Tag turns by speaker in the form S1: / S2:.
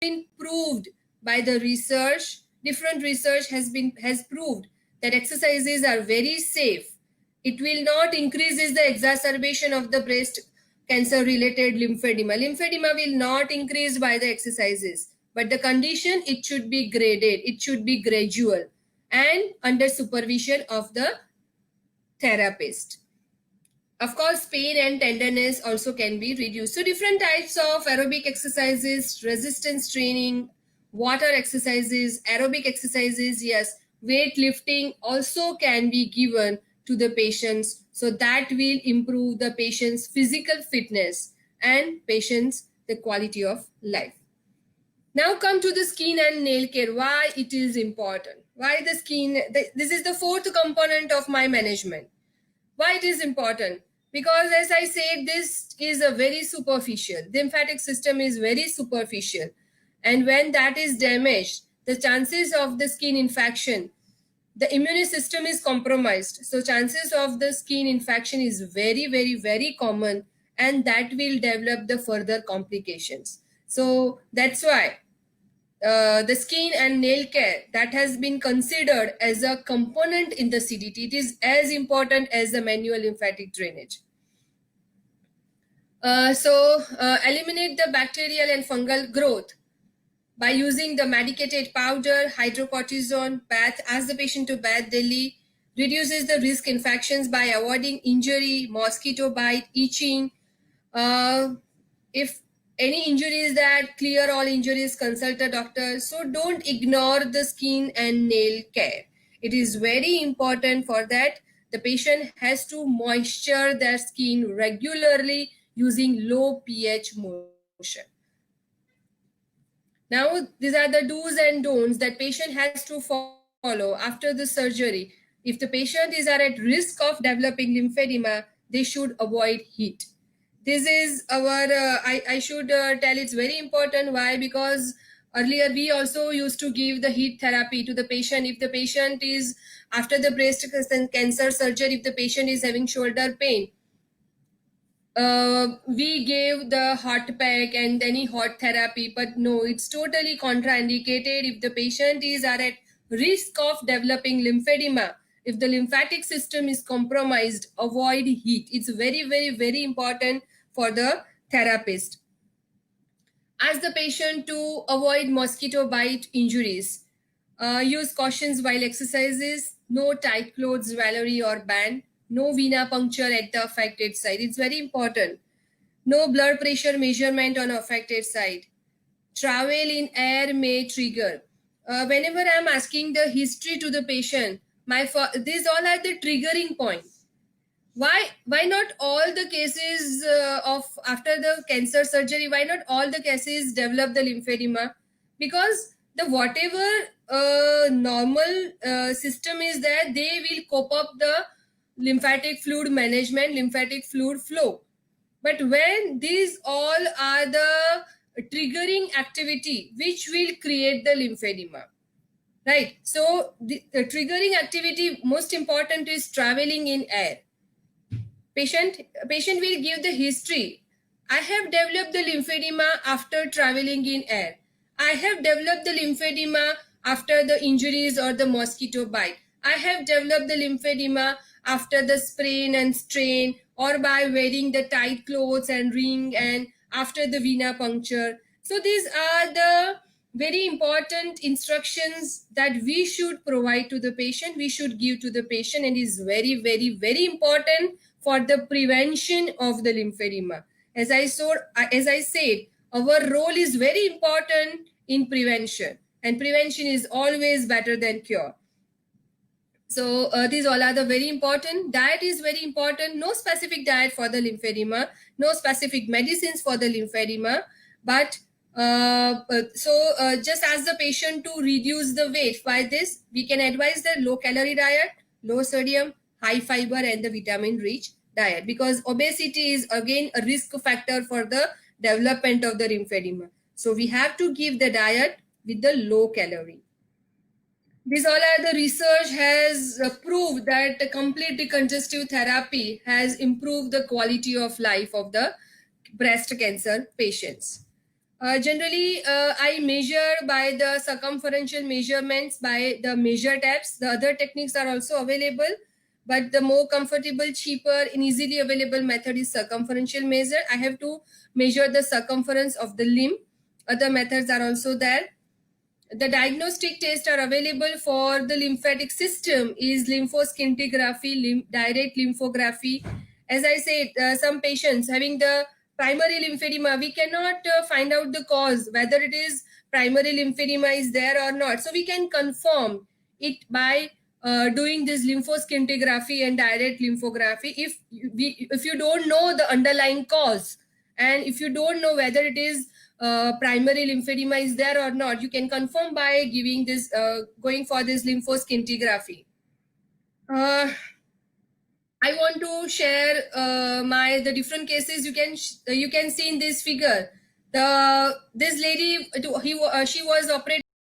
S1: been proved by the research. Different research has proved that exercises are very safe. It will not increases the exacerbation of the breast cancer related lymphedema. Lymphedema will not increase by the exercises, but the condition, it should be graded, it should be gradual and under supervision of the therapist. Of course, pain and tenderness also can be reduced. So different types of aerobic exercises, resistance training, water exercises, aerobic exercises, yes, weight lifting also can be given to the patients. So that will improve the patient's physical fitness and patient's the quality of life. Now come to the skin and nail care. Why it is important? Why the skin? This is the fourth component of my management. Why it is important? Because as I said, this is a very superficial. The lymphatic system is very superficial. And when that is damaged, the chances of the skin infection, the immune system is compromised. So chances of the skin infection is very, very, very common, and that will develop the further complications. So that's why the skin and nail care that has been considered as a component in the CDT. It is as important as the manual lymphatic drainage. Eliminate the bacterial and fungal growth by using the medicated powder, hydrocortisone, bath, ask the patient to bath daily, reduces the risk infections by avoiding injury, mosquito bite, itching. If any injuries that, clear all injuries, consult a doctor. So don't ignore the skin and nail care. It is very important. For that, the patient has to moisture their skin regularly using low pH motion. Now, these are the do's and don'ts that patient has to follow after the surgery. If the patient is at risk of developing lymphedema, they should avoid heat. This is our, I should tell it's very important. Why? Because earlier we also used to give the heat therapy to the patient. If the patient is, after the breast cancer surgery, if the patient is having shoulder pain, we gave the hot pack and any hot therapy, but no, it's totally contraindicated. If the patient is at risk of developing lymphedema, if the lymphatic system is compromised, avoid heat. It's very, very, very important for the therapist. Ask the patient to avoid mosquito bite injuries. Use cautions while exercises. No tight clothes, jewelry or band. No vena puncture at the affected site. It's very important. No blood pressure measurement on affected site. Travel in air may trigger. Whenever I'm asking the history to the patient, these all are the triggering points. Why not all the cases of after the cancer surgery, why not all the cases develop the lymphedema? Because the whatever normal system is there, they will cope up the lymphatic fluid management, lymphatic fluid flow. But when these all are the triggering activity which will create the lymphedema, right? So the triggering activity, most important, is traveling in air. Patient will give the history. I have developed the lymphedema after traveling in air. I have developed the lymphedema after the injuries or the mosquito bite. I have developed the lymphedema after the sprain and strain, or by wearing the tight clothes and ring, and after the vena puncture. So these are the very important instructions that we should provide to the patient, we should give to the patient, and is very, very, very important for the prevention of the lymphedema. As I said, our role is very important in prevention, and prevention is always better than cure. So these all are the very important. Diet is very important. No specific diet for the lymphedema, no specific medicines for the lymphedema, but just ask the patient to reduce the weight. By this, we can advise the low calorie diet, low sodium, high fiber, and the vitamin rich diet, because obesity is again a risk factor for the development of the lymphedema. So we have to give the diet with the low calorie. This all are the research has proved that complete decongestive therapy has improved the quality of life of the breast cancer patients. Generally, I measure by the circumferential measurements by the measure tabs. The other techniques are also available, but the more comfortable, cheaper, and easily available method is circumferential measure. I have to measure the circumference of the limb. Other methods are also there. The diagnostic tests are available for the lymphatic system is lymphoscintigraphy, direct lymphography. As I said, some patients having the primary lymphedema, we cannot find out the cause, whether it is primary lymphedema is there or not. So we can confirm it by doing this lymphoscintigraphy and direct lymphography. If you don't know the underlying cause, and if you don't know whether it is primary lymphedema is there or not, you can confirm by giving this going for this lymphoscintigraphy. I want to share the different cases. You can see in this figure. This lady, she was operated